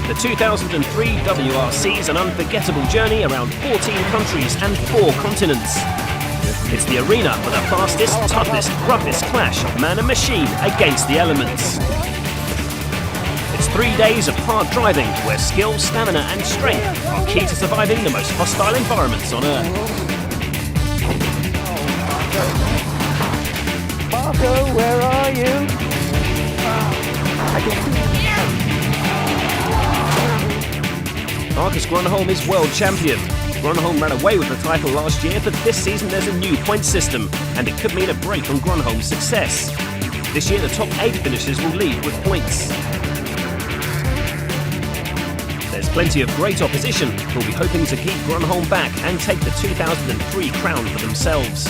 The 2003 WRC is an unforgettable journey around 14 countries and 4 continents. It's the arena for the fastest, toughest, roughest clash of man and machine against the elements. It's 3 days of hard driving where skill, stamina and strength are key to surviving the most hostile environments on Earth. Marco, where are you? Marcus Grönholm is world champion. Grönholm ran away with the title last year, but this season there's a new point system, and it could mean a break on Grönholm's success. This year the top 8 finishers will lead with points. There's plenty of great opposition who'll be hoping to keep Grönholm back and take the 2003 crown for themselves.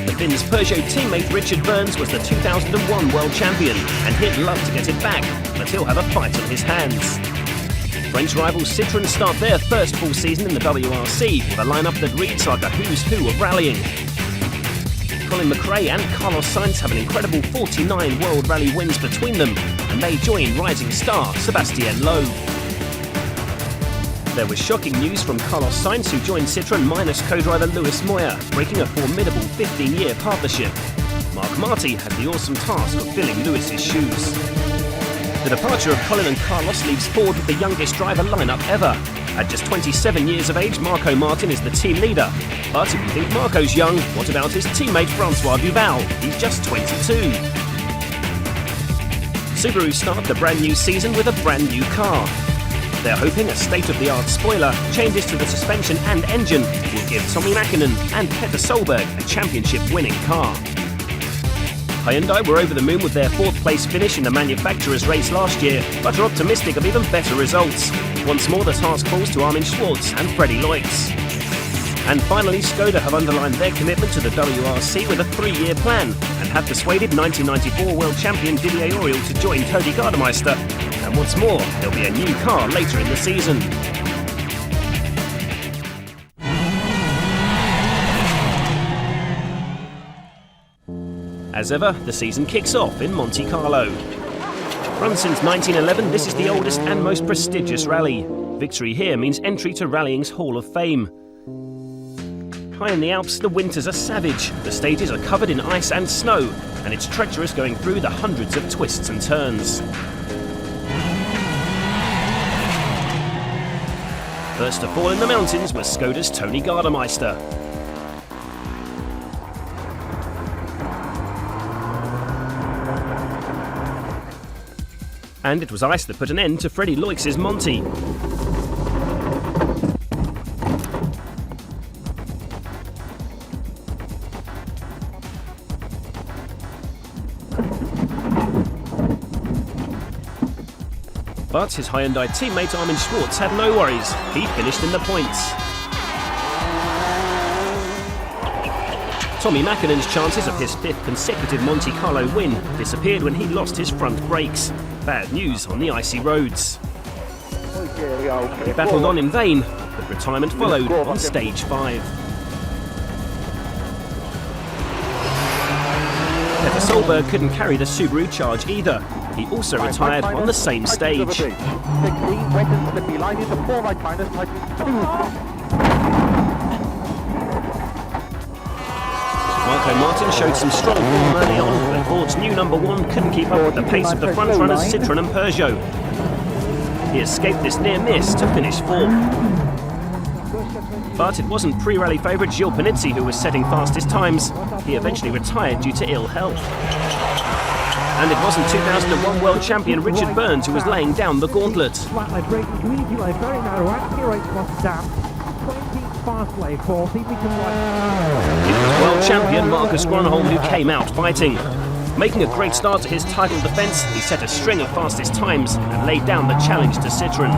The Finn's Peugeot teammate Richard Burns was the 2001 world champion, and he'd love to get it back, but he'll have a fight on his hands. French rivals Citroën start their first full season in the WRC with a lineup that reads like a who's who of rallying. Colin McRae and Carlos Sainz have an incredible 49 World Rally wins between them, and they join rising star Sébastien Loeb. There was shocking news from Carlos Sainz, who joined Citroën minus co-driver Lewis Moyer, breaking a formidable 15-year partnership. Mark Marty had the awesome task of filling Lewis's shoes. The departure of Colin and Carlos leaves Ford with the youngest driver lineup ever. At just 27 years of age, Marco Martin is the team leader. But if you think Marco's young, what about his teammate Francois Duval? He's just 22. Subaru start the brand new season with a brand new car. They're hoping a state-of-the-art spoiler, changes to the suspension and engine will give Tommi Mäkinen and Petter Solberg a championship-winning car. Hyundai were over the moon with their 4th place finish in the manufacturers' race last year, but are optimistic of even better results. Once more the task falls to Armin Schwartz and Freddie Leutz. And finally, Skoda have underlined their commitment to the WRC with a 3-year plan and have persuaded 1994 world champion Didier Auriol to join Tony Gardemeister. And once more, there'll be a new car later in the season. As ever, the season kicks off in Monte Carlo. Run since 1911, this is the oldest and most prestigious rally. Victory here means entry to rallying's Hall of Fame. High in the Alps, the winters are savage. The stages are covered in ice and snow, and it's treacherous going through the hundreds of twists and turns. First to fall in the mountains was Skoda's Tony Gardemeister. And it was ice that put an end to Freddie Leutz's Monty. But his Hyundai teammate Armin Schwartz had no worries. He finished in the points. Tommi Mäkinen's chances of his 5th consecutive Monte Carlo win disappeared when he lost his front brakes. Bad news on the icy roads. He battled on in vain, but retirement followed on stage 5. Petter Solberg couldn't carry the Subaru charge either. He also retired on the same stage. Marco Martin showed some strong form early on, but Ford's new #1 couldn't keep up with the pace of the front-runners Citroën and Peugeot. He escaped this near miss to finish 4th. But it wasn't pre-rally favourite Gilles Panizzi who was setting fastest times. He eventually retired due to ill health. And it wasn't 2001 world champion Richard Burns who was laying down the gauntlet. It was world champion Marcus Grönholm who came out fighting. Making a great start to his title defence, he set a string of fastest times and laid down the challenge to Citroën.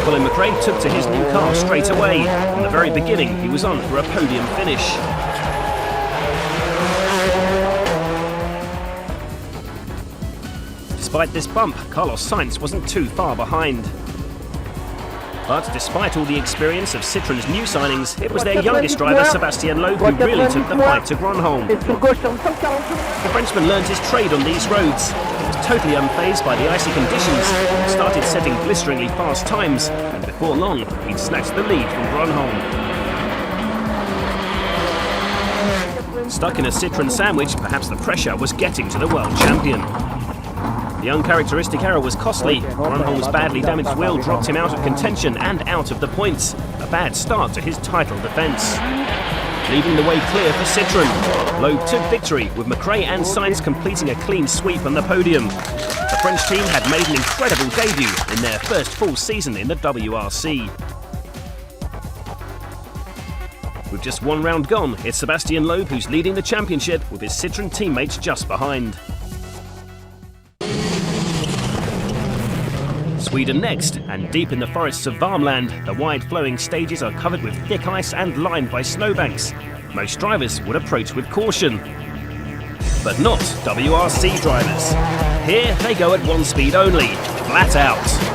Colin McRae took to his new car straight away. From the very beginning, he was on for a podium finish. Despite this bump, Carlos Sainz wasn't too far behind. But despite all the experience of Citroën's new signings, it was their youngest driver, Sébastien Loeb, who really took the fight to Gronholm. The Frenchman learned his trade on these roads. He was totally unfazed by the icy conditions, started setting blisteringly fast times, and before long, he'd snatched the lead from Gronholm. Stuck in a Citroën sandwich, perhaps the pressure was getting to the world champion. The uncharacteristic error was costly. Gronholm's badly damaged wheel dropped him out of contention and out of the points. A bad start to his title defence. Leaving the way clear for Citroën. Loeb took victory, with McRae and Sainz completing a clean sweep on the podium. The French team had made an incredible debut in their first full season in the WRC. With just one round gone, it's Sébastien Loeb who's leading the championship, with his Citroën teammates just behind. Sweden next, and deep in the forests of Värmland, the wide flowing stages are covered with thick ice and lined by snowbanks. Most drivers would approach with caution. But not WRC drivers. Here they go at one speed only, flat out.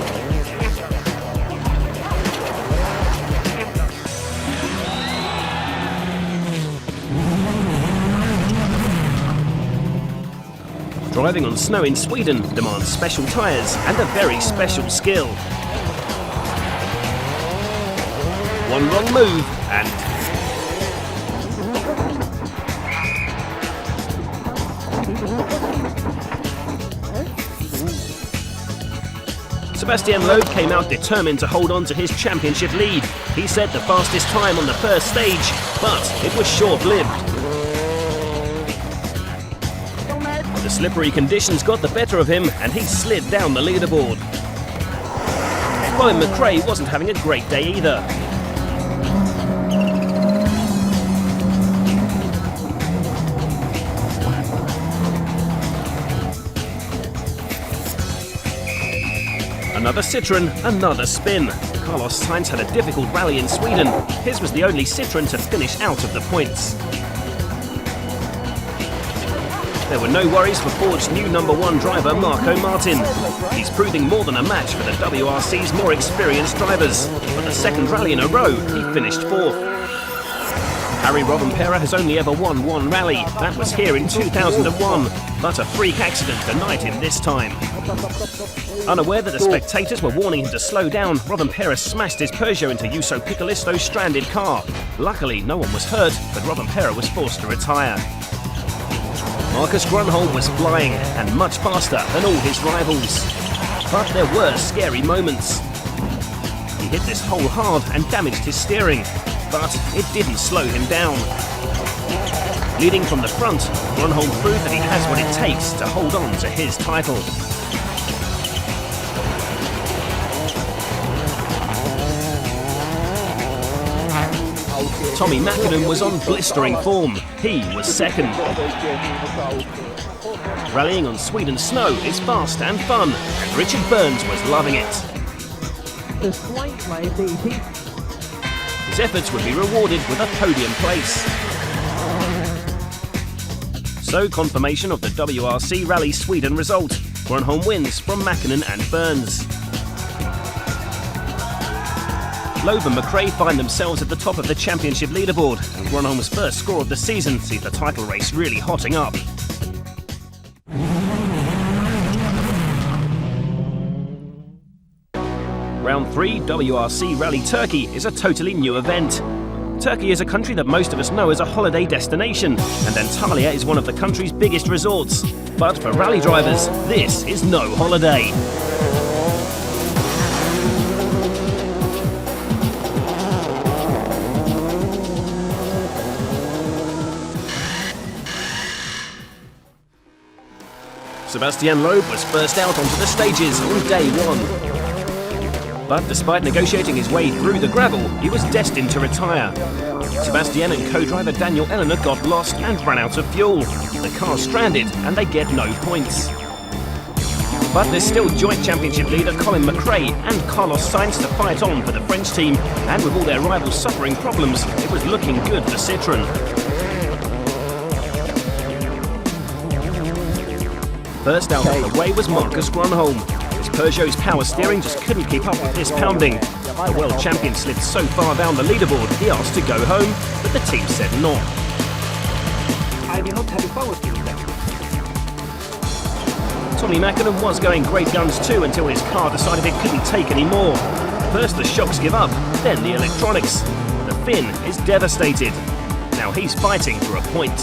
Driving on snow in Sweden demands special tyres and a very special skill. One wrong move and... Sébastien Loeb came out determined to hold on to his championship lead. He set the fastest time on the first stage, but it was short-lived. The slippery conditions got the better of him and he slid down the leaderboard. Colin McRae wasn't having a great day either. Another Citroën, another spin. Carlos Sainz had a difficult rally in Sweden. His was the only Citroën to finish out of the points. There were no worries for Ford's new #1 driver, Marco Martin. He's proving more than a match for the WRC's more experienced drivers. But the second rally in a row, he finished fourth. Harry Rovanperä has only ever won one rally. That was here in 2001. But a freak accident denied him this time. Unaware that the spectators were warning him to slow down, Rovanperä smashed his Peugeot into Juuso Pikalisto's stranded car. Luckily, no one was hurt, but Rovanperä was forced to retire. Marcus Gronholm was flying, and much faster than all his rivals. But there were scary moments. He hit this hole hard and damaged his steering, but it didn't slow him down. Leading from the front, Gronholm proved that he has what it takes to hold on to his title. Tommi Mäkinen was on blistering form. He was second. Rallying on Sweden's snow is fast and fun, and Richard Burns was loving it. His efforts would be rewarded with a podium place. So, confirmation of the WRC Rally Sweden result. Gronholm wins from Mäkinen and Burns. Loeb and McRae find themselves at the top of the championship leaderboard, and Gronholm's first score of the season sees the title race really hotting up. Round 3 WRC Rally Turkey is a totally new event. Turkey is a country that most of us know as a holiday destination, and Antalya is one of the country's biggest resorts. But for rally drivers, this is no holiday. Sébastien Loeb was first out onto the stages on day 1. But despite negotiating his way through the gravel, he was destined to retire. Sébastien and co-driver Daniel Elena got lost and ran out of fuel. The car stranded and they get no points. But there's still joint championship leader Colin McRae and Carlos Sainz to fight on for the French team, and with all their rivals suffering problems, it was looking good for Citroën. First out of the way was Marcus Gronholm. His Peugeot's power steering just couldn't keep up with this pounding. The world champion slipped so far down the leaderboard, he asked to go home, but the team said no. I will not have a power steering then. Tommy Mäkinen was going great guns too until his car decided it couldn't take any more. First the shocks give up, then the electronics. The Finn is devastated. Now he's fighting for a point.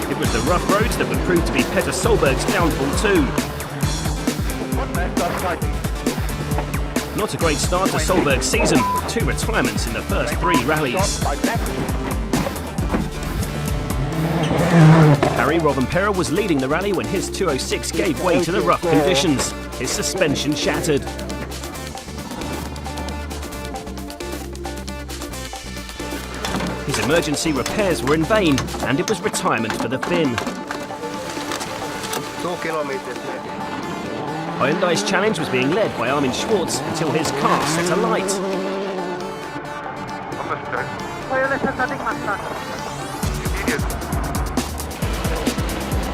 It was the rough roads that would prove to be Petter Solberg's downfall too. Not a great start to Solberg's season, with 2 retirements in the first 3 rallies. Harry Rovanperä was leading the rally when his 206 gave way to the rough conditions. His suspension shattered. His emergency repairs were in vain, and it was retirement for the Finn. 2 kilometers maybe. Hyundai's challenge was being led by Armin Schwartz until his car set alight.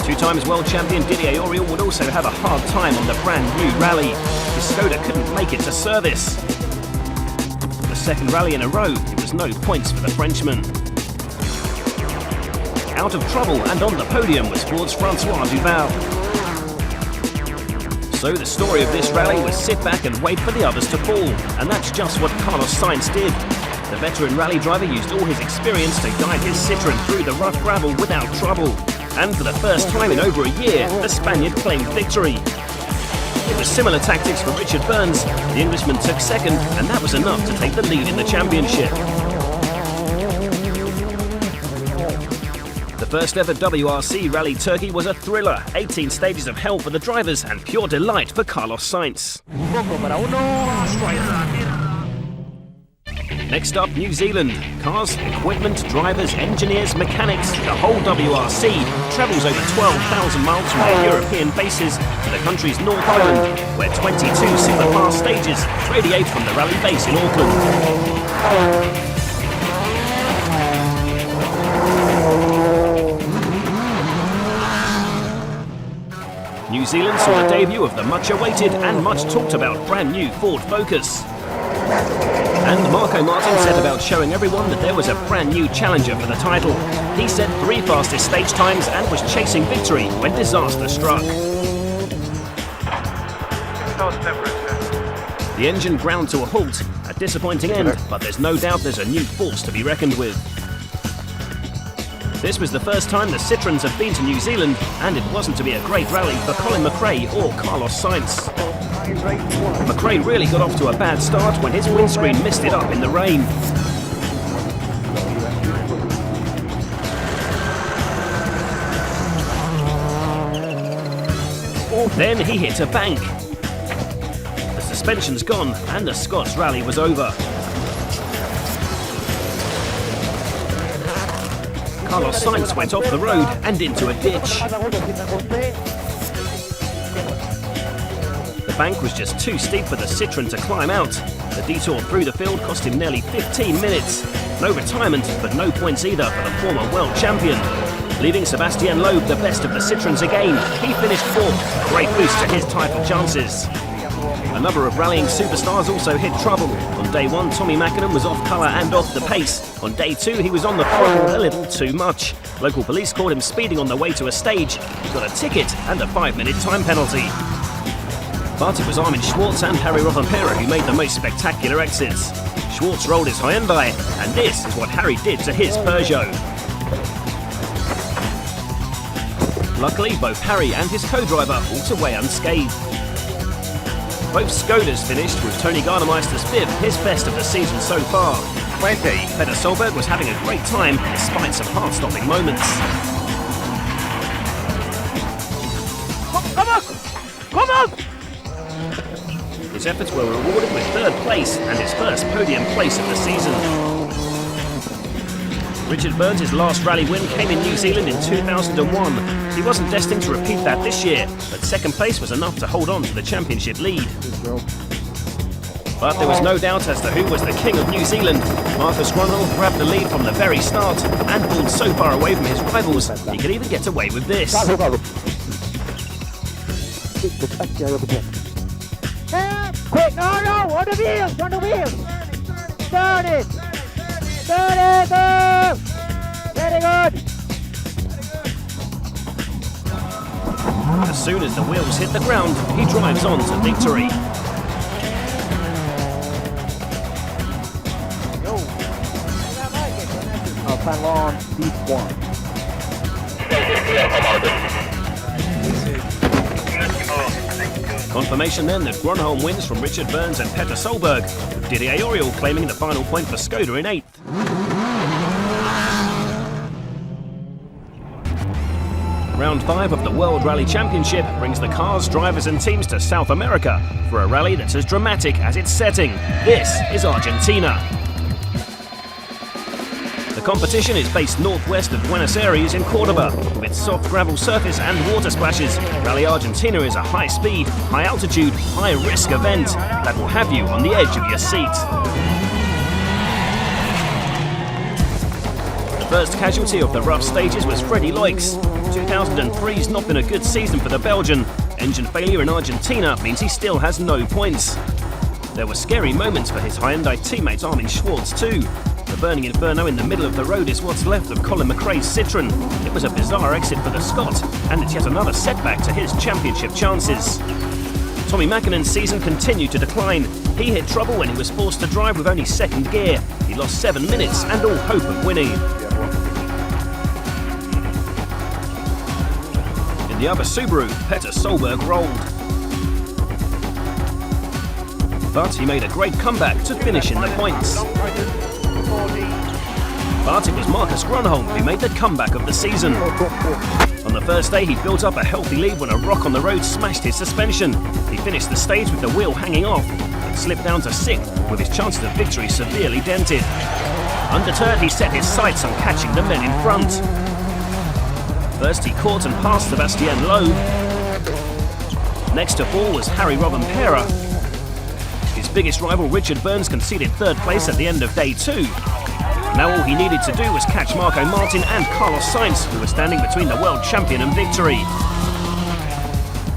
2-times world champion Didier Auriol would also have a hard time on the brand new rally. His Skoda couldn't make it to service. The second rally in a row, it was no points for the Frenchman. Out of trouble and on the podium was Ford's Francois Duval. So the story of this rally was sit back and wait for the others to fall, and that's just what Carlos Sainz did. The veteran rally driver used all his experience to guide his Citroën through the rough gravel without trouble. And for the first time in over a year, the Spaniard claimed victory. It was similar tactics for Richard Burns. The Englishman took second, and that was enough to take the lead in the championship. The first ever WRC Rally Turkey was a thriller. 18 stages of hell for the drivers and pure delight for Carlos Sainz. Next up, New Zealand. Cars, equipment, drivers, engineers, mechanics, the whole WRC travels over 12,000 miles from their European bases to the country's North Island, where 22 super fast stages radiate from the rally base in Auckland. New Zealand saw the debut of the much-awaited and much-talked-about brand-new Ford Focus. And Marco Martin set about showing everyone that there was a brand-new challenger for the title. He set 3 fastest stage times and was chasing victory when disaster struck. The engine ground to a halt, a disappointing end, but there's no doubt there's a new force to be reckoned with. This was the first time the Citroëns have been to New Zealand, and it wasn't to be a great rally for Colin McRae or Carlos Sainz. McRae really got off to a bad start when his windscreen missed it up in the rain. Then he hit a bank. The suspension's gone, and the Scots rally was over. Carlos Sainz went off the road and into a ditch. The bank was just too steep for the Citroën to climb out. The detour through the field cost him nearly 15 minutes. No retirement, but no points either for the former world champion. Leaving Sébastien Loeb the best of the Citroëns again, he finished 4th, a great boost to his title chances. A number of rallying superstars also hit trouble. On day 1, Tommy Mäkinen was off colour and off the pace. On day 2, he was on the throttle a little too much. Local police caught him speeding on the way to a stage. He got a ticket and a 5-minute time penalty. But it was Armin Schwartz and Harry Rovanperä who made the most spectacular exits. Schwartz rolled his Hyundai, and this is what Harry did to his Peugeot. Luckily, both Harry and his co-driver walked away unscathed. Both Skodas finished with Tony Gardemeister's 5th, his best of the season so far. 20. Petter Solberg was having a great time despite some heart-stopping moments. Come on! His efforts were rewarded with 3rd place and his first podium place of the season. Richard Burns' last rally win came in New Zealand in 2001. He wasn't destined to repeat that this year, but 2nd place was enough to hold on to the championship lead. But there was no doubt as to who was the king of New Zealand. Marcus Gronel grabbed the lead from the very start and pulled so far away from his rivals, he could even get away with this. Yeah. Quick, no, on the wheels, Turn it, go. Very good. As soon as the wheels hit the ground, he drives on to victory. Alpine deep one. Confirmation then that Gronholm wins from Richard Burns and Petter Solberg, with Didier Auriol claiming the final point for Skoda in 8th. Round 5 of the World Rally Championship brings the cars, drivers and teams to South America for a rally that's as dramatic as its setting. This is Argentina. The competition is based northwest of Buenos Aires in Cordoba. With its soft gravel surface and water splashes, Rally Argentina is a high-speed, high-altitude, high-risk event that will have you on the edge of your seat. The first casualty of the rough stages was Freddie Loix. 2003's not been a good season for the Belgian. Engine failure in Argentina means he still has no points. There were scary moments for his Hyundai teammate Armin Schwartz too. The burning inferno in the middle of the road is what's left of Colin McRae's Citroën. It was a bizarre exit for the Scot, and it's yet another setback to his championship chances. Tommi Mäkinen's season continued to decline. He hit trouble when he was forced to drive with only second gear. He lost 7 minutes and all hope of winning. In the other Subaru, Petter Solberg rolled. But he made a great comeback to finish in the points. But it was Marcus Gronholm who made the comeback of the season. On the first day, he built up a healthy lead when a rock on the road smashed his suspension. He finished the stage with the wheel hanging off and slipped down to 6th, with his chances of victory severely dented. Undeterred, he set his sights on catching the men in front. First, he caught and passed Sebastian Loeb. Next to fall was Harry Robben-Pera. His biggest rival, Richard Burns, conceded 3rd place at the end of day 2. Now all he needed to do was catch Marco Martin and Carlos Sainz, who were standing between the world champion and victory.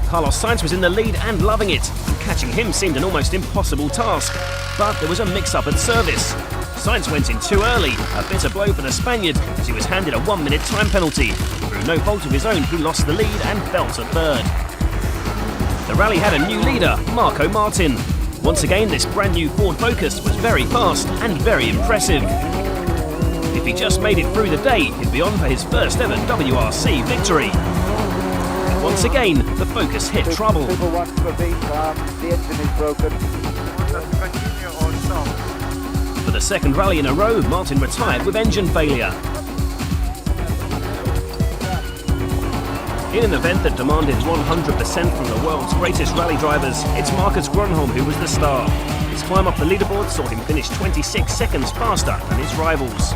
Carlos Sainz was in the lead and loving it, and catching him seemed an almost impossible task. But there was a mix-up at service. Sainz went in too early, a bitter blow for the Spaniard, as he was handed a 1-minute time penalty. Through no fault of his own, he lost the lead and fell to 3rd. The rally had a new leader, Marco Martin. Once again, this brand new Ford Focus was very fast and very impressive. If he just made it through the day, he'd be on for his first ever WRC victory. But once again, the Focus hit trouble. The engine is broken. For the 2nd rally in a row, Martin retired with engine failure. In an event that demanded 100% from the world's greatest rally drivers, it's Marcus Gronholm who was the star. His climb up the leaderboard saw him finish 26 seconds faster than his rivals.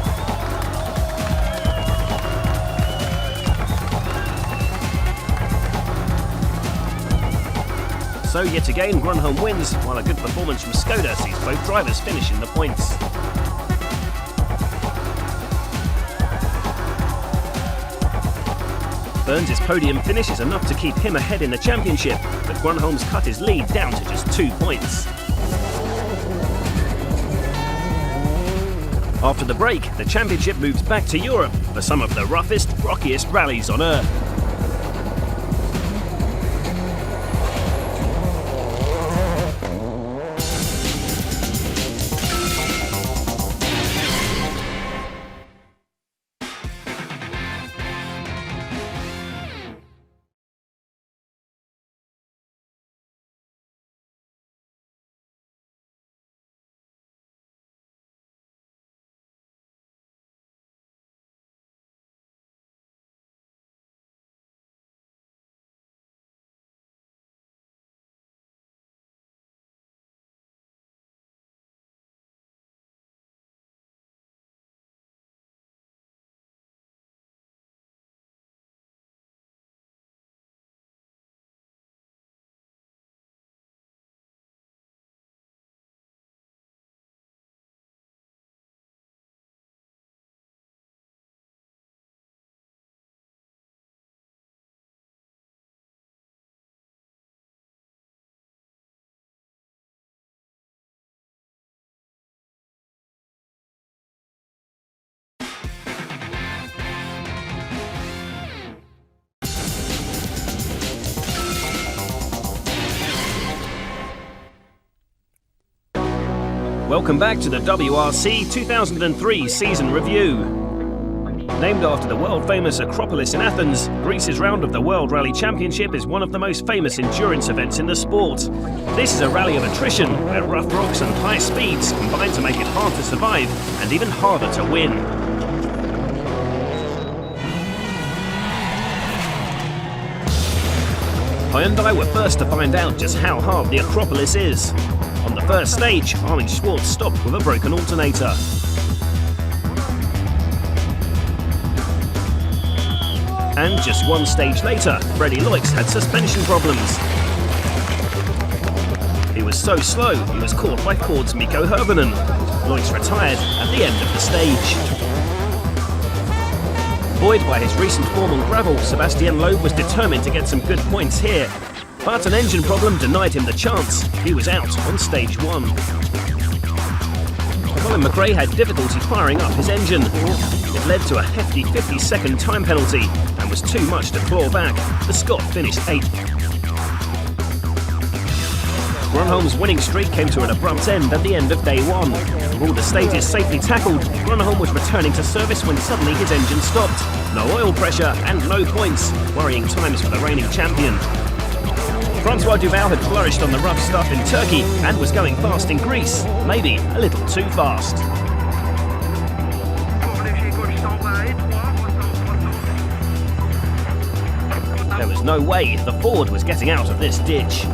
So yet again, Gronholm wins, while a good performance from Skoda sees both drivers finish in the points. Burns' podium finish is enough to keep him ahead in the championship, but Gronholm's cut his lead down to just 2 points. After the break, the championship moves back to Europe for some of the roughest, rockiest rallies on Earth. Welcome back to the WRC 2003 season review. Named after the world-famous Acropolis in Athens, Greece's round of the World Rally Championship is one of the most famous endurance events in the sport. This is a rally of attrition, where rough rocks and high speeds combine to make it hard to survive and even harder to win. Hyundai were first to find out just how hard the Acropolis is. On the first stage, Armin Schwartz stopped with a broken alternator. And just one stage later, Freddie Loix had suspension problems. He was so slow, he was caught by Ford's Mikko Hirvonen. Loix retired at the end of the stage. Buoyed by his recent form on gravel, Sébastien Loeb was determined to get some good points here. But an engine problem denied him the chance. He was out on stage 1. Colin McRae had difficulty firing up his engine. It led to a hefty 50-second time penalty and was too much to claw back. The Scot finished 8th. Grönholm's winning streak came to an abrupt end at the end of day 1. With all the stages safely tackled, Grönholm was returning to service when suddenly his engine stopped. No oil pressure and no points. Worrying times for the reigning champion. Francois Duval had flourished on the rough stuff in Turkey and was going fast in Greece. Maybe a little too fast. There was no way the Ford was getting out of this ditch.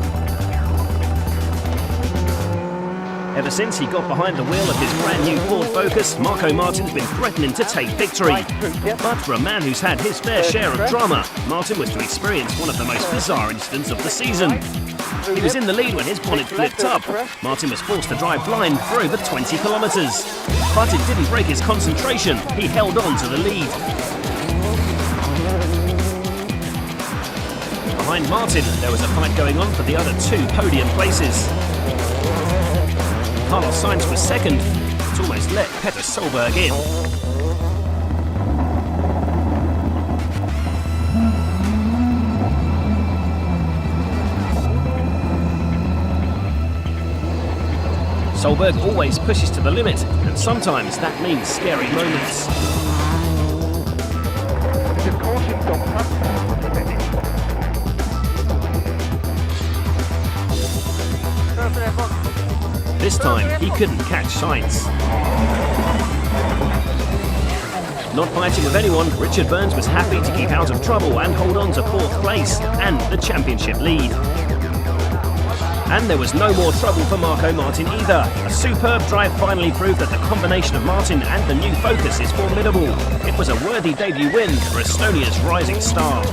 Ever since he got behind the wheel of his brand new Ford Focus, Marco Martin's been threatening to take victory. But for a man who's had his fair share of drama, Martin was to experience one of the most bizarre incidents of the season. He was in the lead when his bonnet flipped up. Martin was forced to drive blind for over 20 kilometres. But it didn't break his concentration. He held on to the lead. Behind Martin, there was a fight going on for the other 2 podium places. Carlos Sainz was second. It almost let Petter Solberg in. Solberg always pushes to the limit, and sometimes that means scary moments. This time, he couldn't catch Sainz. Not fighting with anyone, Richard Burns was happy to keep out of trouble and hold on to 4th place and the championship lead. And there was no more trouble for Marco Martin either. A superb drive finally proved that the combination of Martin and the new Focus is formidable. It was a worthy debut win for Estonia's rising star.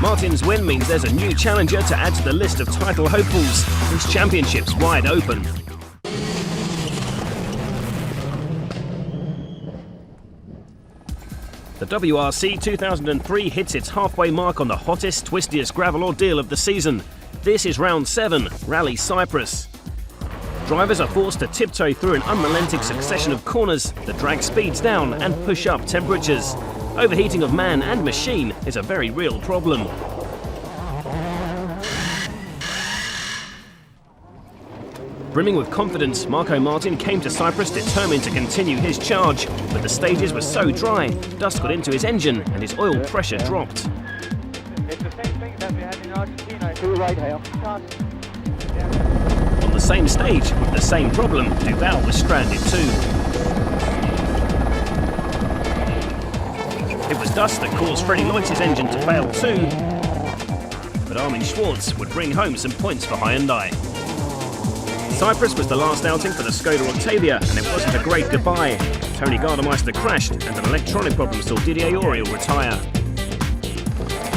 Martin's win means there's a new challenger to add to the list of title hopefuls. This championship's wide open. The WRC 2003 hits its halfway mark on the hottest, twistiest gravel ordeal of the season. This is round 7, Rally Cyprus. Drivers are forced to tiptoe through an unrelenting succession of corners that drag speeds down and push up temperatures. Overheating of man and machine is a very real problem. Brimming with confidence, Marco Martin came to Cyprus determined to continue his charge, but the stages were so dry, dust got into his engine and his oil pressure dropped. It's the same thing that we had in Argentina. To the right here. On the same stage, with the same problem, Duval was stranded too. It was dust that caused Freddie Loix's engine to fail too, but Armin Schwartz would bring home some points for Hyundai. Cyprus was the last outing for the Skoda Octavia, and it wasn't a great goodbye. Tony Gardemeister crashed, and an electronic problem saw Didier Auriol retire.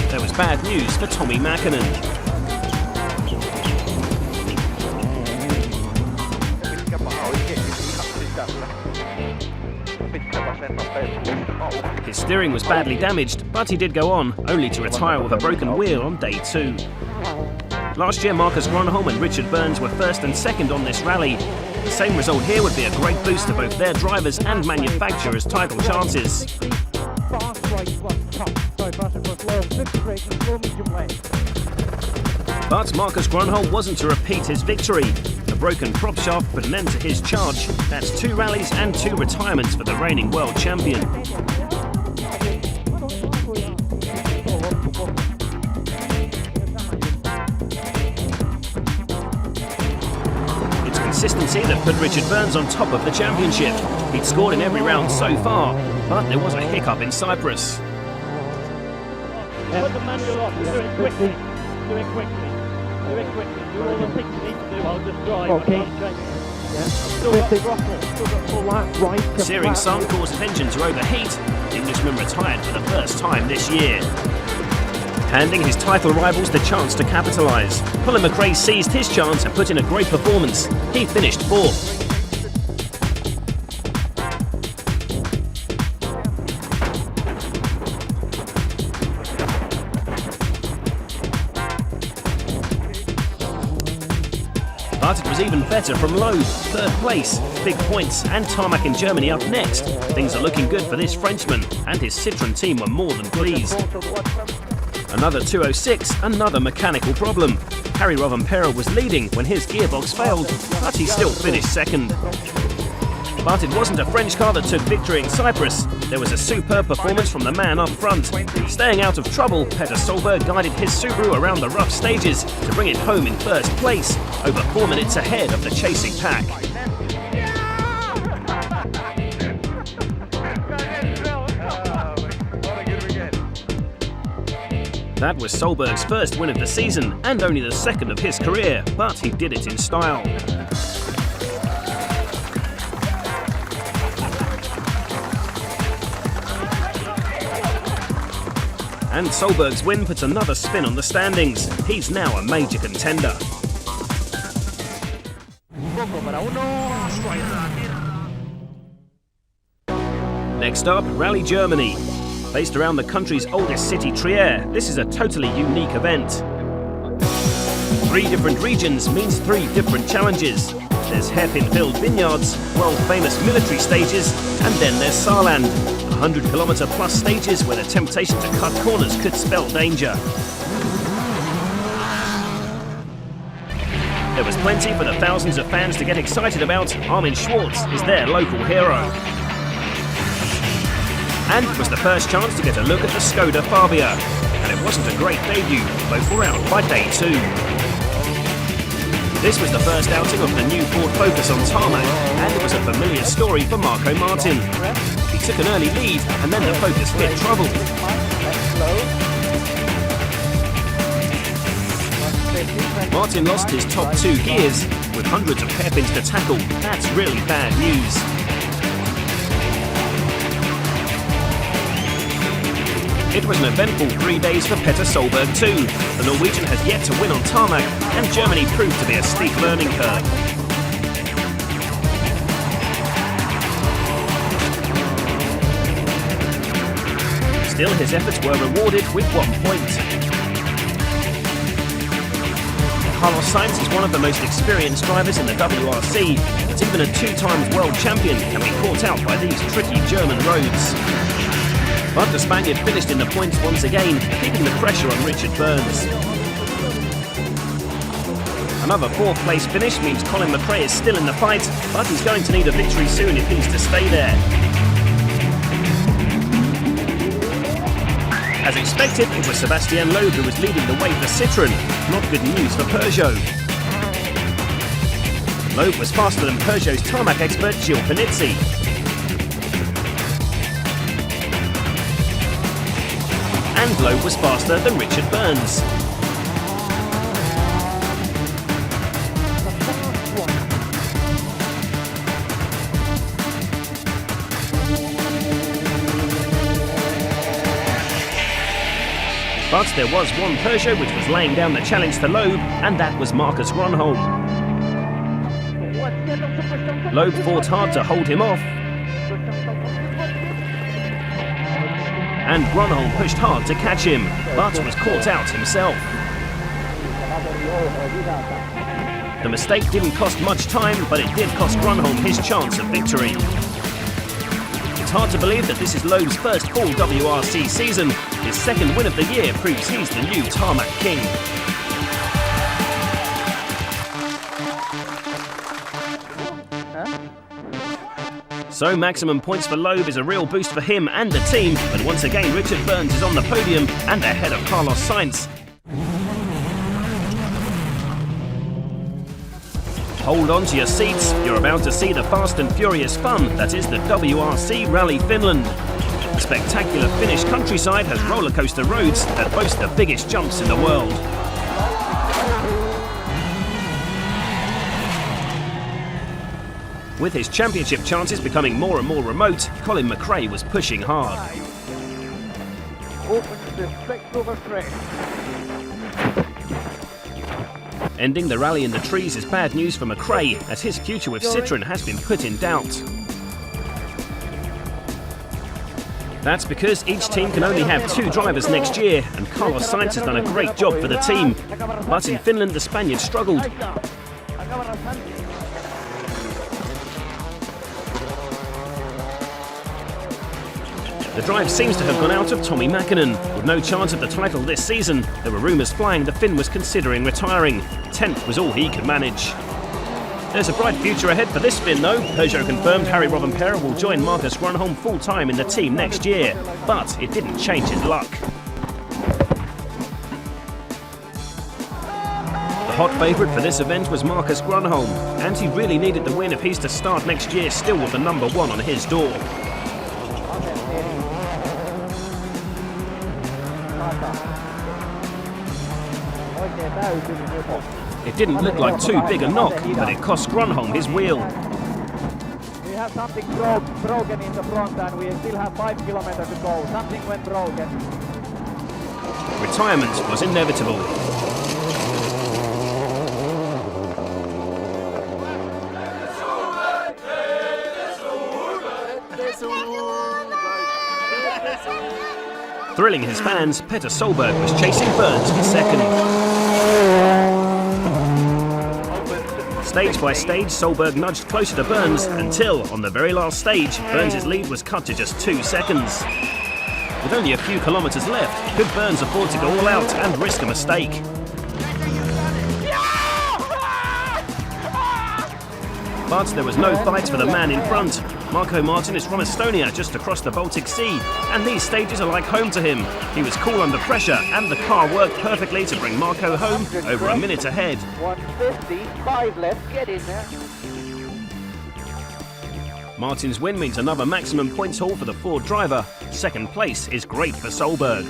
There was bad news for Tommi Mäkinen. His steering was badly damaged, but he did go on, only to retire with a broken wheel on day 2. Last year, Marcus Grönholm and Richard Burns were first and second on this rally. The same result here would be a great boost to both their drivers and manufacturers' title chances. right was top. Sorry, Barton was low, fifth straight, low medium left. But Marcus Grönholm wasn't to repeat his victory. A broken prop shaft put an end to his charge. That's 2 rallies and 2 retirements for the reigning world champion. It's consistency that put Richard Burns on top of the championship. He'd scored in every round so far, but there was a hiccup in Cyprus. Put the manual off, do it quickly. Do it quickly. Do it quickly. Do all the things you need to do. I'll just drive. Okay. Still got throttle. Still got full lap. Right. Searing sun caused his engine to overheat. The Englishman retired for the first time this year, handing his title rivals the chance to capitalise. Colin McRae seized his chance and put in a great performance. He finished 4th. But it was even better from Loeb, 3rd place, big points, and tarmac in Germany up next. Things are looking good for this Frenchman, and his Citroën team were more than pleased. Another 206, another mechanical problem. Harry Rovanperä was leading when his gearbox failed, but he still finished 2nd. But it wasn't a French car that took victory in Cyprus. There was a superb performance from the man up front. Staying out of trouble, Petter Solberg guided his Subaru around the rough stages to bring it home in 1st place, over 4 minutes ahead of the chasing pack. That was Solberg's first win of the season and only the 2nd of his career, but he did it in style. And Solberg's win puts another spin on the standings. He's now a major contender. Next up, Rally Germany. Based around the country's oldest city, Trier, this is a totally unique event. 3 different regions means 3 different challenges. There's hairpin-filled vineyards, world-famous military stages, and then there's Saarland, 100-kilometre-plus stages where the temptation to cut corners could spell danger. There was plenty for the thousands of fans to get excited about. Armin Schwartz is their local hero. And it was the first chance to get a look at the Skoda Fabia. And it wasn't a great debut, both were out by day 2. This was the first outing of the new Ford Focus on tarmac, and it was a familiar story for Marco Martin. He took an early lead, and then the Focus hit trouble. Martin lost his top 2 gears, with hundreds of hairpins to tackle. That's really bad news. It was an eventful 3 days for Petter Solberg too. The Norwegian has yet to win on tarmac, and Germany proved to be a steep learning curve. Still, his efforts were rewarded with 1 point. Carlos Sainz is one of the most experienced drivers in the WRC, but even a 2-time world champion can be caught out by these tricky German roads. But the Spaniard finished in the points once again, keeping the pressure on Richard Burns. Another 4th place finish means Colin McRae is still in the fight, but he's going to need a victory soon if he's to stay there. As expected, it was Sébastien Loeb who was leading the way for Citroën. Not good news for Peugeot. Loeb was faster than Peugeot's tarmac expert Gilles Panizzi. And Loeb was faster than Richard Burns. But there was one Peugeot which was laying down the challenge to Loeb, and that was Marcus Grönholm. Loeb fought hard to hold him off, and Grönholm pushed hard to catch him, but was caught out himself. The mistake didn't cost much time, but it did cost Grönholm his chance of victory. It It's hard to believe that this is Loeb's first full WRC season. His second win of the year proves he's the new tarmac king. So maximum points for Loeb is a real boost for him and the team, but once again Richard Burns is on the podium and ahead of Carlos Sainz. Hold on to your seats, you're about to see the fast and furious fun that is the WRC Rally Finland. The spectacular Finnish countryside has roller coaster roads that boast the biggest jumps in the world. With his championship chances becoming more and more remote, Colin McRae was pushing hard. Ending the rally in the trees is bad news for McRae, as his future with Citroën has been put in doubt. That's because each team can only have 2 drivers next year, and Carlos Sainz has done a great job for the team. But in Finland, the Spaniard struggled. The drive seems to have gone out of Tommi Mäkinen. With no chance of the title this season, there were rumours flying the Finn was considering retiring. 10th was all he could manage. There's a bright future ahead for this Finn though. Peugeot confirmed Harry Rovanperä will join Marcus Grönholm full-time in the team next year. But it didn't change his luck. The hot favourite for this event was Marcus Grönholm, and he really needed the win if he's to start next year still with the number 1 on his door. It didn't look like too big a knock, but it cost Grönholm his wheel. We have something broken in the front and we still have 5 kilometers to go. Something went broken. Retirement was inevitable. Thrilling his fans, Petter Solberg was chasing Burns for second. Stage by stage, Solberg nudged closer to Burns until, on the very last stage, Burns' lead was cut to just 2 seconds. With only a few kilometres left, could Burns afford to go all out and risk a mistake? But there was no fight for the man in front. Marko Martin is from Estonia, just across the Baltic Sea, and these stages are like home to him. He was cool under pressure, and the car worked perfectly to bring Marko home over a minute ahead. 155 left, get in there. Martin's win means another maximum points haul for the Ford driver. Second place is great for Solberg.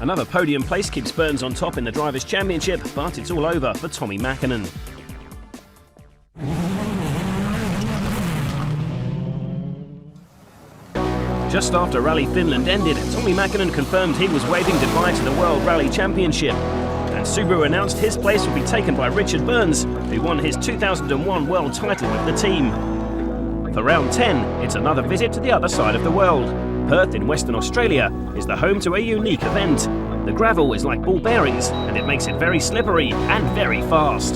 Another podium place keeps Burns on top in the Drivers' Championship, but it's all over for Tommi Mäkinen. Just after Rally Finland ended, Tommi Mäkinen confirmed he was waving goodbye to the World Rally Championship. And Subaru announced his place would be taken by Richard Burns, who won his 2001 world title with the team. For round 10, it's another visit to the other side of the world. Perth in Western Australia is the home to a unique event. The gravel is like ball bearings, and it makes it very slippery and very fast.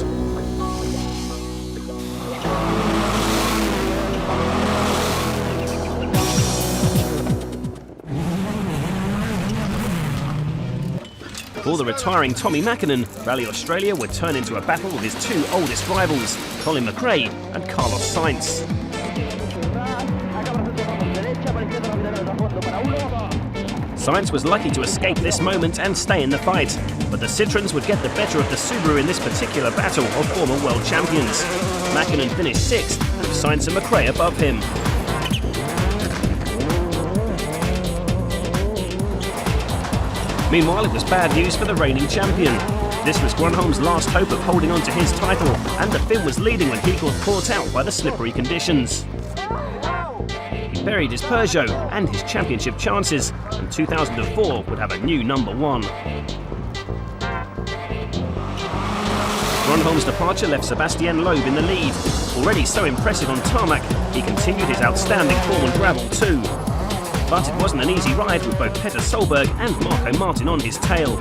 For the retiring Tommi Mäkinen, Rally Australia would turn into a battle with his 2 oldest rivals, Colin McRae and Carlos Sainz. Sainz was lucky to escape this moment and stay in the fight, but the Citroëns would get the better of the Subaru in this particular battle of former world champions. Mäkinen finished 6th, with Sainz and McRae above him. Meanwhile, it was bad news for the reigning champion. This was Grönholm's last hope of holding on to his title, and the Finn was leading when he got caught out by the slippery conditions. He buried his Peugeot and his championship chances, and 2004 would have a new number 1. Grönholm's departure left Sebastian Loeb in the lead. Already so impressive on tarmac, he continued his outstanding form on gravel too. But it wasn't an easy ride with both Petter Solberg and Marko Martin on his tail.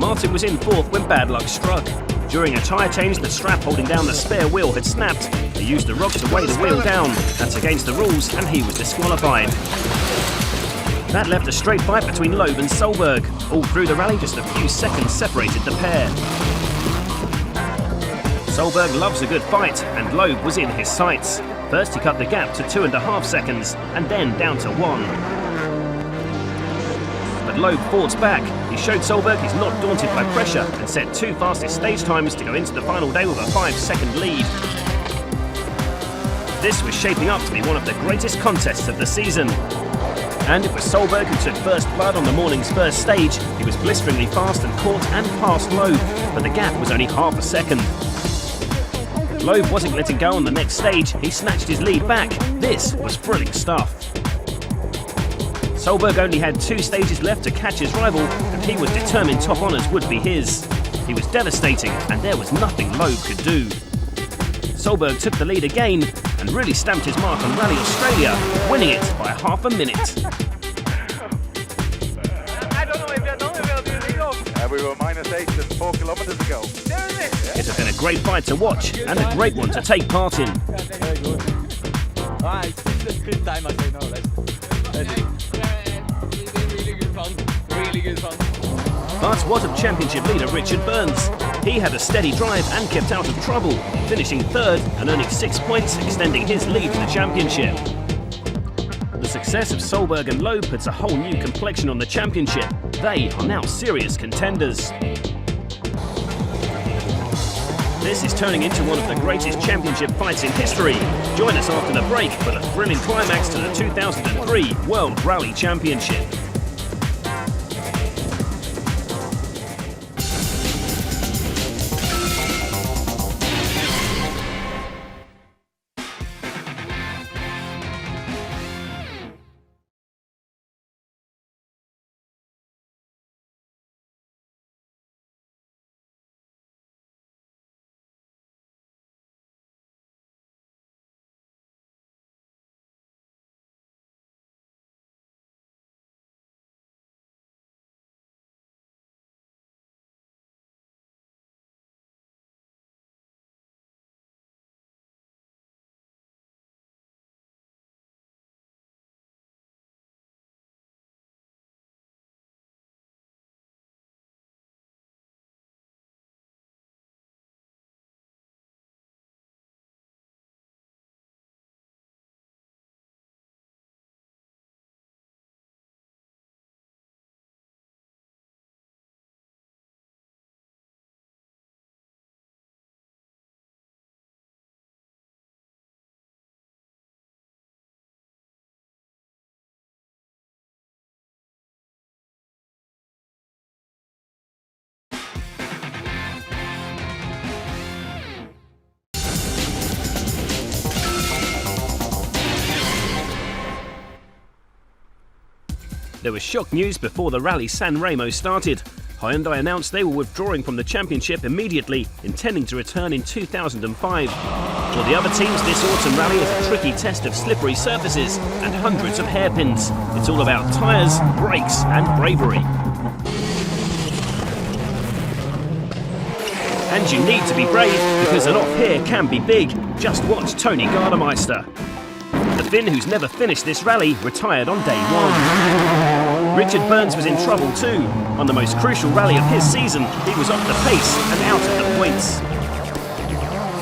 Martin was in fourth when bad luck struck. During a tyre change, the strap holding down the spare wheel had snapped. He used the rocks to weigh the wheel down. That's against the rules, and he was disqualified. That left a straight fight between Loeb and Solberg. All through the rally, just a few seconds separated the pair. Solberg loves a good fight, and Loeb was in his sights. First, he cut the gap to 2.5 seconds, and then down to 1. But Loeb fought back. He showed Solberg he's not daunted by pressure and set 2 fastest stage times to go into the final day with a 5-second lead. This was shaping up to be one of the greatest contests of the season. And it was Solberg who took first blood on the morning's first stage. He was blisteringly fast and caught and passed Loeb, but the gap was only half a second. Loeb wasn't letting go on the next stage. He snatched his lead back. This was thrilling stuff. Solberg only had 2 stages left to catch his rival, and he was determined top honours would be his. He was devastating, and there was nothing Loeb could do. Solberg took the lead again and really stamped his mark on Rally Australia, winning it by half a minute. I don't know if you're done with we were -8 and 4 kilometers ago. It has been a great fight to watch and a great one to take part in. Very good. It's the 5th time I say no. Really good fun. Really good fun. But what of championship leader Richard Burns? He had a steady drive and kept out of trouble, finishing 3rd and earning 6 points, extending his lead in the championship. The success of Solberg and Loeb puts a whole new complexion on the championship. They are now serious contenders. This is turning into one of the greatest championship fights in history. Join us after the break for the thrilling climax to the 2003 World Rally Championship. There was shock news before the Rally San Remo started. Hyundai announced they were withdrawing from the championship immediately, intending to return in 2005. For the other teams, this autumn rally is a tricky test of slippery surfaces and hundreds of hairpins. It's all about tyres, brakes and bravery. And you need to be brave, because an off here can be big. Just watch Tony Gardemeister. The Finn, who's never finished this rally, retired on day 1. Richard Burns was in trouble too. On the most crucial rally of his season, he was off the pace and out of the points.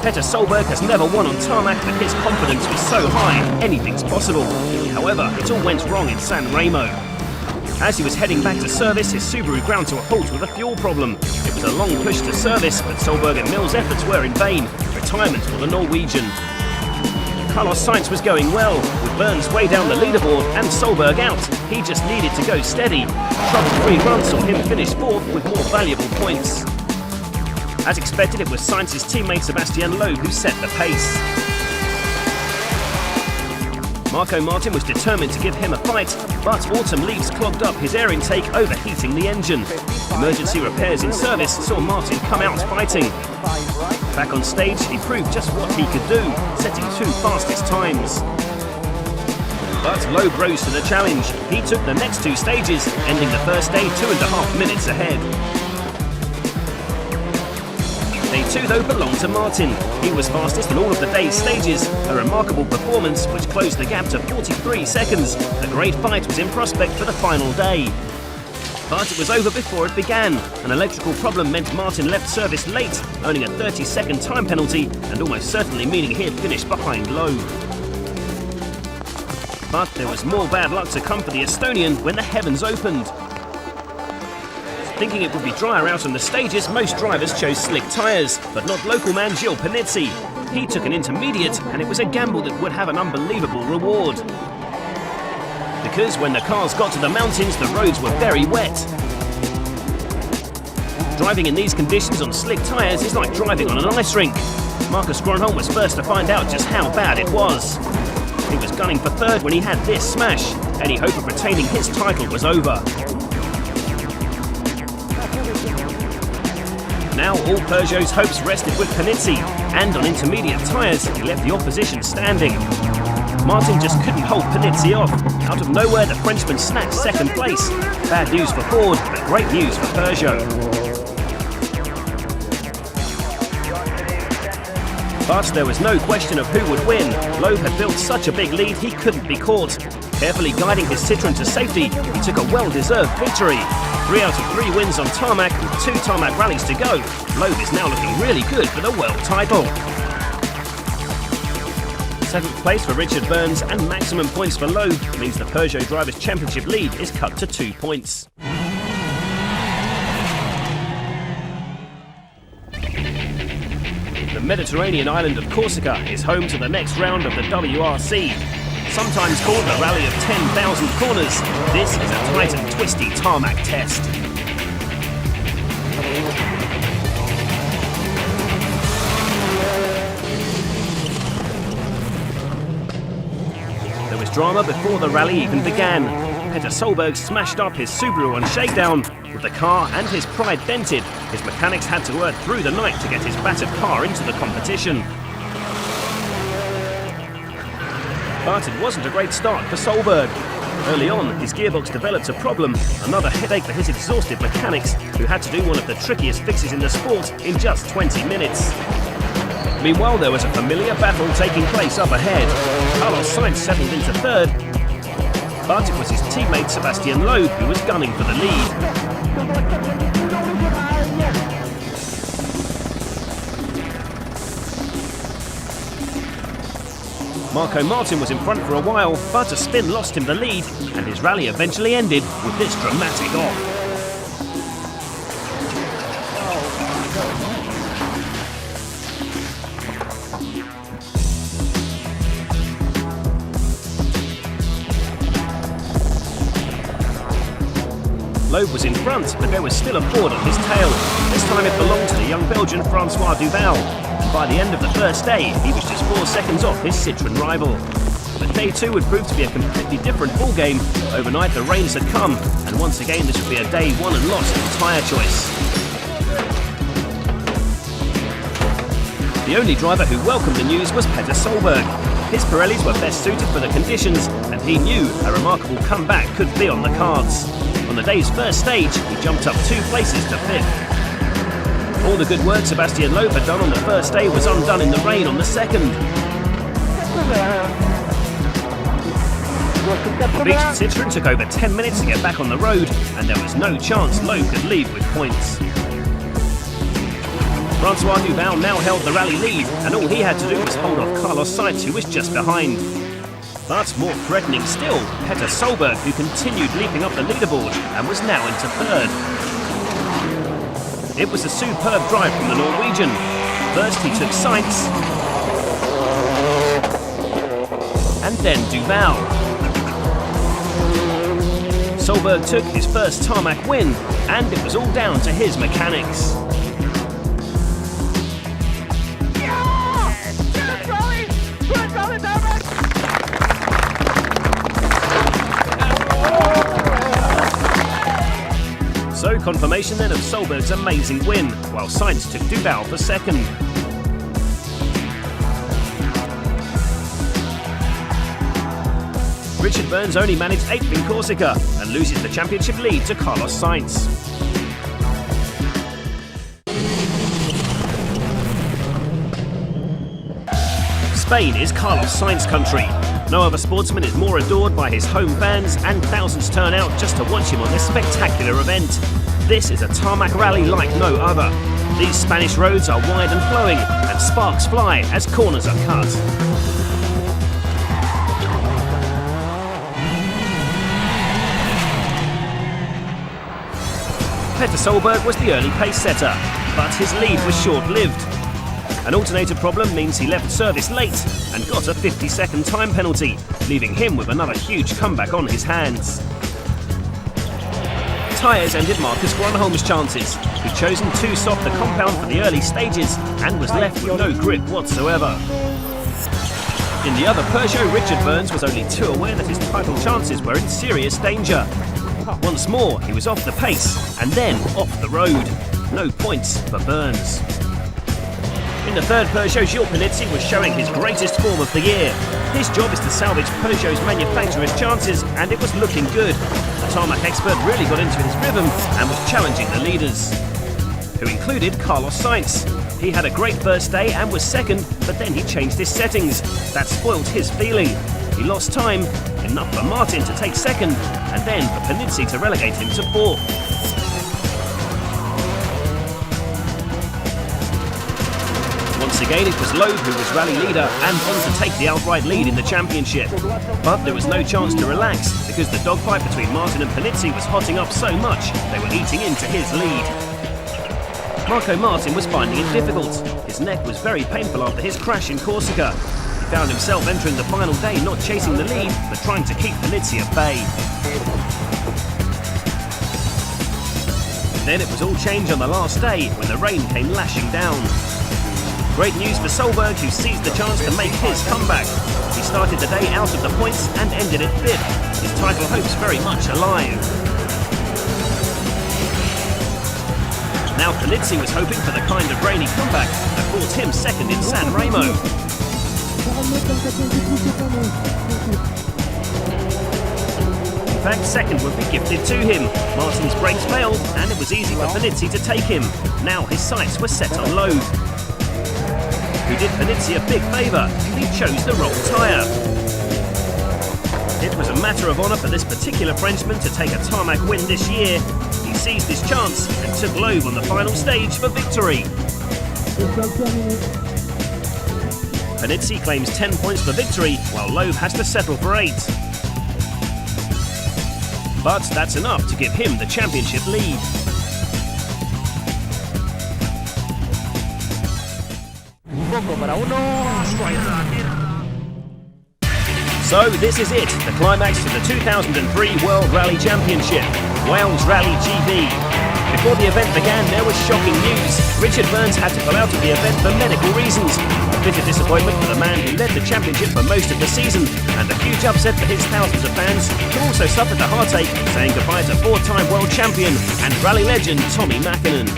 Petter Solberg has never won on tarmac, but his confidence was so high, anything's possible. However, it all went wrong in San Remo. As he was heading back to service, his Subaru ground to a halt with a fuel problem. It was a long push to service, but Solberg and Mills' efforts were in vain. Retirement for the Norwegian. Carlos Sainz was going well, with Burns way down the leaderboard and Solberg out. He just needed to go steady. Trouble-free run saw him finish 4th with more valuable points. As expected, it was Sainz's teammate Sebastian Loeb who set the pace. Marco Martin was determined to give him a fight, but autumn leaves clogged up his air intake, overheating the engine. Emergency repairs in service saw Martin come out fighting. Back on stage, he proved just what he could do, setting 2 fastest times. But Loeb rose to the challenge. He took the next 2 stages, ending the first day 2.5 minutes ahead. Day 2 though belonged to Martin. He was fastest in all of the day's stages, a remarkable performance which closed the gap to 43 seconds. A great fight was in prospect for the final day. But it was over before it began. An electrical problem meant Martin left service late, earning a 30-second time penalty and almost certainly meaning he had finished behind Loeb. But there was more bad luck to come for the Estonian when the heavens opened. Thinking it would be drier out on the stages, most drivers chose slick tyres, but not local man Gilles Panizzi. He took an intermediate, and it was a gamble that would have an unbelievable reward. Because when the cars got to the mountains, the roads were very wet. Driving in these conditions on slick tyres is like driving on an ice rink. Marcus Gronholm was first to find out just how bad it was. He was gunning for third when he had this smash. Any hope of retaining his title was over. Now all Peugeot's hopes rested with Panizzi, and on intermediate tyres he left the opposition standing. Martin just couldn't hold Panizzi off. Out of nowhere the Frenchman snatched second place. Bad news for Ford, but great news for Peugeot. But there was no question of who would win. Loeb had built such a big lead he couldn't be caught. Carefully guiding his Citroën to safety, he took a well-deserved victory. 3 out of 3 wins on tarmac with 2 tarmac rallies to go. Loeb is now looking really good for the world title. 7th place for Richard Burns and maximum points for Loeb means the Peugeot Drivers' Championship lead is cut to 2 points. The Mediterranean island of Corsica is home to the next round of the WRC. Sometimes called the Rally of 10,000 Corners, this is a tight and twisty tarmac test. There was drama before the rally even began. Peter Solberg smashed up his Subaru on shakedown. With the car and his pride dented, his mechanics had to work through the night to get his battered car into the competition. But it wasn't a great start for Solberg. Early on, his gearbox developed a problem, another headache for his exhausted mechanics, who had to do one of the trickiest fixes in the sport in just 20 minutes. Meanwhile, there was a familiar battle taking place up ahead. Carlos Sainz settled into third, but it was his teammate Sebastian Loeb who was gunning for the lead. Marco Martin was in front for a while, but a spin lost him the lead, and his rally eventually ended with this dramatic off. Loeb was in front, but there was still a Ford on his tail. This time it belonged to the young Belgian Francois Duval. And by the end of the first day, he was just 4 seconds off his Citroën rival. But day 2 would prove to be a completely different ballgame. Overnight the rains had come, and once again this would be a day won and lost in tyre choice. The only driver who welcomed the news was Peter Solberg. His Pirellis were best suited for the conditions, and he knew a remarkable comeback could be on the cards. On the day's first stage, he jumped up 2 places to 5th. All the good work Sebastian Loeb had done on the first day was undone in the rain on the second. The beached Citroën took over 10 minutes to get back on the road, and there was no chance Loeb could leave with points. Francois Duval now held the rally lead, and all he had to do was hold off Carlos Sainz, who was just behind. But more threatening still, Peter Solberg, who continued leaping up the leaderboard and was now into third. It was a superb drive from the Norwegian. First he took Sainz, and then Duval. Solberg took his first tarmac win, and it was all down to his mechanics. So confirmation then of Solberg's amazing win, while Sainz took Duval for second. Richard Burns only managed 8th in Corsica and loses the championship lead to Carlos Sainz. Spain is Carlos Sainz country. No other sportsman is more adored by his home fans, and thousands turn out just to watch him on this spectacular event. This is a tarmac rally like no other. These Spanish roads are wide and flowing, and sparks fly as corners are cut. Peter Solberg was the early pace setter, but his lead was short-lived. An alternator problem means he left service late and got a 50-second time penalty, leaving him with another huge comeback on his hands. Tyres ended Marcus Gronholm's chances, who'd chosen too soft a compound for the early stages and was left with no grip whatsoever. In the other Peugeot, Richard Burns was only too aware that his title chances were in serious danger. Once more, he was off the pace and then off the road. No points for Burns. In the third Peugeot, Gilles Panizzi was showing his greatest form of the year. His job is to salvage Peugeot's manufacturer's chances, and it was looking good. The tarmac expert really got into his rhythm and was challenging the leaders, who included Carlos Sainz. He had a great first day and was second, but then he changed his settings. That spoilt his feeling. He lost time, enough for Martin to take second, and then for Panizzi to relegate him to fourth. Once again, it was Loeb who was rally leader and on to take the outright lead in the championship. But there was no chance to relax because the dogfight between Martin and Panizzi was hotting up so much they were eating into his lead. Marco Martin was finding it difficult. His neck was very painful after his crash in Corsica. He found himself entering the final day not chasing the lead, but trying to keep Panizzi at bay. Then it was all change on the last day when the rain came lashing down. Great news for Solberg, who seized the chance to make his comeback. He started the day out of the points and ended it fifth. His title hopes very much alive. Now Panizzi was hoping for the kind of rainy comeback that brought him second in San Remo. In fact, second would be gifted to him. Martin's brakes failed and it was easy for Panizzi to take him. Now his sights were set on Loeb, who did Panizzi a big favour. He chose the wrong tyre. It was a matter of honour for this particular Frenchman to take a tarmac win this year. He seized his chance and took Loeb on the final stage for victory. Panizzi claims 10 points for victory, while Loeb has to settle for 8. But that's enough to give him the championship lead. So this is it, the climax to the 2003 World Rally Championship, Wales Rally GB. Before the event began, there was shocking news. Richard Burns had to pull out of the event for medical reasons. A bitter disappointment for the man who led the championship for most of the season, and a huge upset for his thousands of fans who also suffered the heartache saying goodbye to four-time world champion and rally legend Tommi Mäkinen.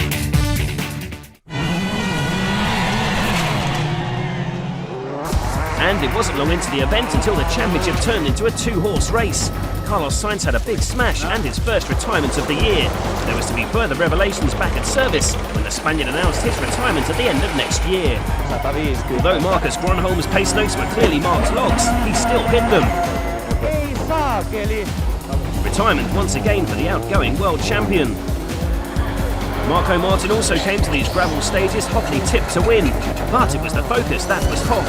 And it wasn't long into the event until the championship turned into a two-horse race. Carlos Sainz had a big smash and his first retirement of the year. There was to be further revelations back at service when the Spaniard announced his retirement at the end of next year. Although Marcus Gronholm's pace notes were clearly marked logs, he still hit them. Retirement once again for the outgoing world champion. Marco Martin also came to these gravel stages hotly tipped to win, but it was the Focus that was hot.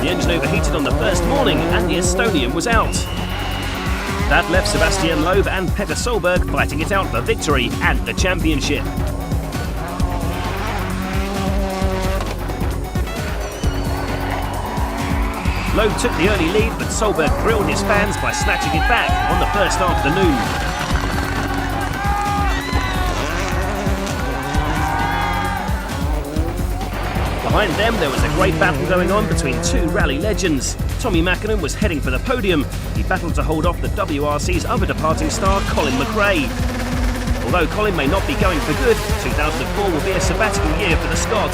The engine overheated on the first morning and the Estonian was out. That left Sebastian Loeb and Peter Solberg fighting it out for victory and the championship. Loeb took the early lead, but Solberg thrilled his fans by snatching it back on the first afternoon. Behind them, there was a great battle going on between two rally legends. Tommi Mäkinen was heading for the podium. He battled to hold off the WRC's other departing star, Colin McRae. Although Colin may not be going for good, 2004 will be a sabbatical year for the Scot.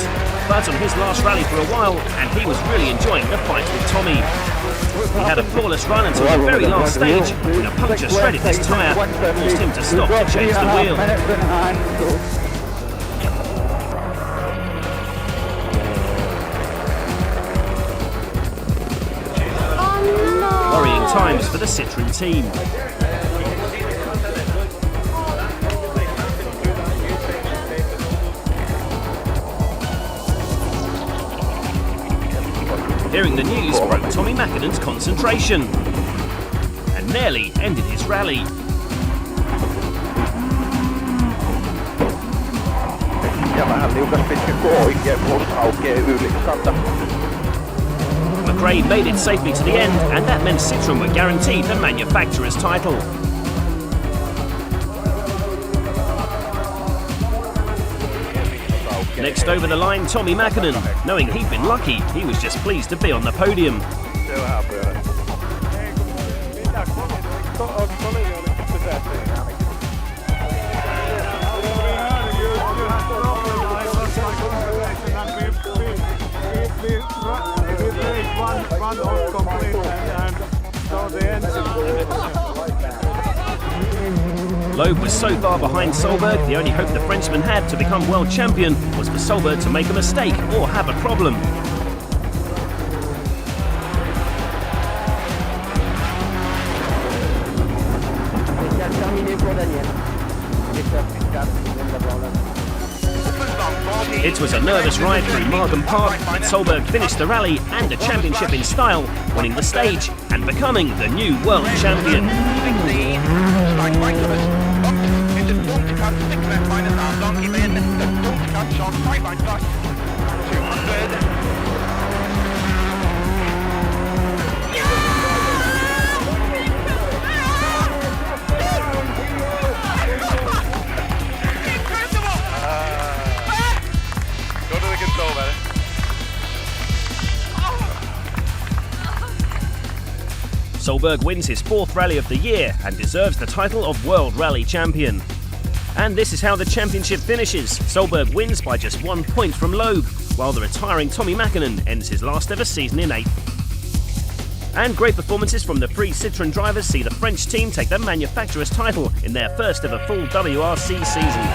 But on his last rally for a while, and he was really enjoying the fight with Tommi. He had a flawless run until the very last stage, when a puncture shredded his tyre, forced him to stop to change the wheel. times for the Citroën team. Hearing the news broke Tommy Mäkinen's concentration and nearly ended his rally. Ja vähän liukas pitkä oikein plus aukeaa yli 100. McRae made it safely to the end, and that meant Citroën were guaranteed the manufacturer's title. Next over the line, Tommy Mäkinen. Knowing he'd been lucky, he was just pleased to be on the podium. Se on vähän pyörä. Loeb was so far behind Solberg, the only hope the Frenchman had to become world champion was for Solberg to make a mistake or have a problem. It was a nervous ride through Margam Park, but Solberg finished the rally and the championship in style, winning the stage and becoming the new world champion. Solberg wins his fourth rally of the year and deserves the title of World Rally Champion. And this is how the championship finishes. Solberg wins by just 1 point from Loeb, while the retiring Tommy Mäkinen ends his last ever season in 8th. And great performances from the three Citroën drivers see the French team take the manufacturer's title in their first ever full WRC season.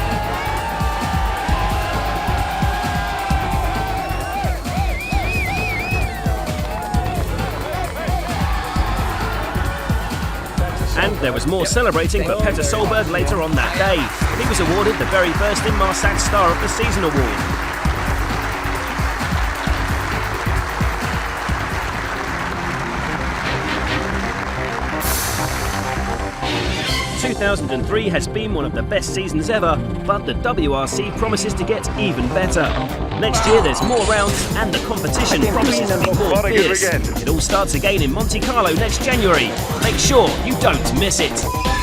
'And there was more celebrating for Petter Solberg later on that day. He was awarded the very first Inmarsat Star of the Season award. ...2003 has been one of the best seasons ever, but the WRC promises to get even better. Next year there's more rounds and the competition promises to be more fierce. It all starts again in Monte Carlo next January. Make sure you don't miss it.